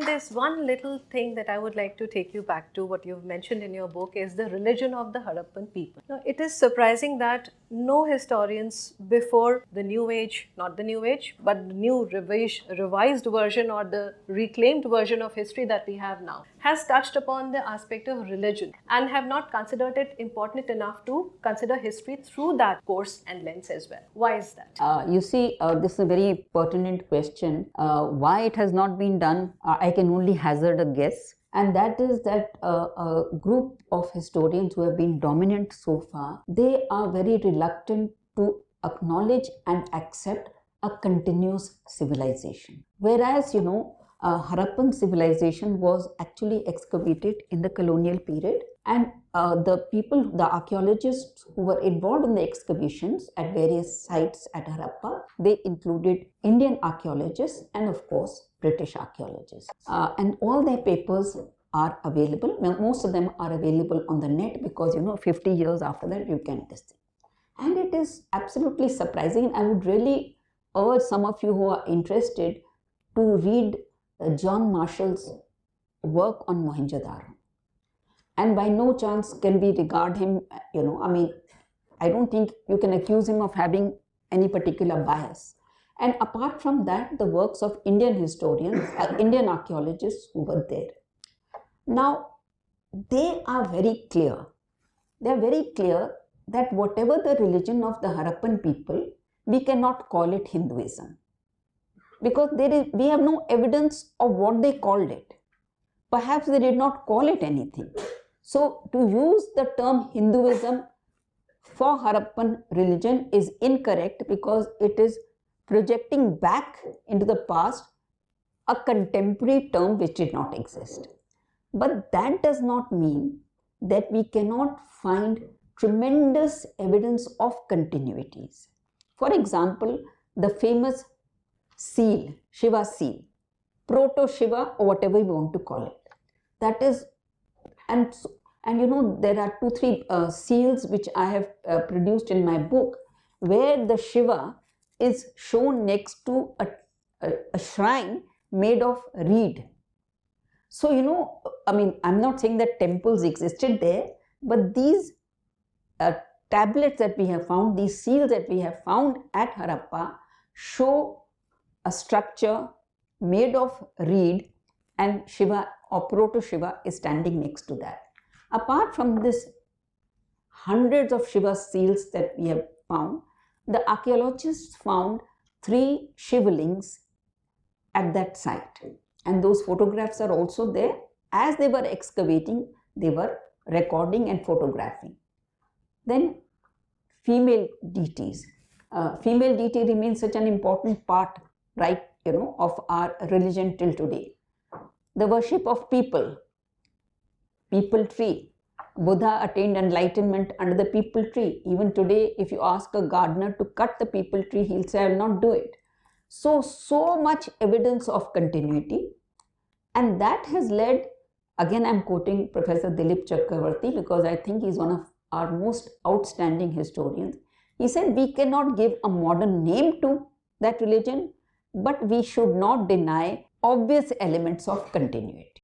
there's one little thing that I would like to take you back to. What you've mentioned in your book is the religion of the Harappan people. Now, it is surprising that no historians before the New Age, not the New Age, but the new revised version or the reclaimed version of history that we have now, has touched upon the aspect of religion and have not considered it important enough to consider history through that course and lens as well. Why is that? You see, this is a very pertinent question. Why it has not been done, I can only hazard a guess. And that is that a group of historians who have been dominant so far, they are very reluctant to acknowledge and accept a continuous civilization. Whereas, Harappan civilization was actually excavated in the colonial period, and the archaeologists who were involved in the excavations at various sites at Harappa, they included Indian archaeologists and of course British archaeologists. And all their papers are available. Most of them are available on the net because 50 years after that you can test it. And it is absolutely surprising. I would really urge some of you who are interested to read John Marshall's work on Mohenjo-daro. And by no chance can we regard him, I don't think you can accuse him of having any particular bias. And apart from that, the works of Indian historians, Indian archaeologists who were there. Now, they are very clear. They are very clear that whatever the religion of the Harappan people, we cannot call it Hinduism. Because we have no evidence of what they called it. Perhaps they did not call it anything. So, to use the term Hinduism for Harappan religion is incorrect because it is projecting back into the past a contemporary term which did not exist. But that does not mean that we cannot find tremendous evidence of continuities. For example, the famous seal, Shiva seal, proto-Shiva or whatever you want to call it. That is, and there are 2-3 seals which I have produced in my book where the Shiva is shown next to a shrine made of reed. So, I'm not saying that temples existed there, but these tablets that we have found, these seals that we have found at Harappa show a structure made of reed and Shiva or proto-Shiva is standing next to that. Apart from this, hundreds of Shiva seals that we have found, the archaeologists found 3 Shivlings at that site. And those photographs are also there. As they were excavating, they were recording and photographing. Then female deities. Female deity remains such an important part, right, of our religion till today. The worship of people tree. Buddha attained enlightenment under the people tree. Even today, if you ask a gardener to cut the people tree, he'll say, I will not do it. So much evidence of continuity. And that has led, again I'm quoting Professor Dilip Chakravarti because I think he's one of our most outstanding historians. He said, we cannot give a modern name to that religion, but we should not deny obvious elements of continuity.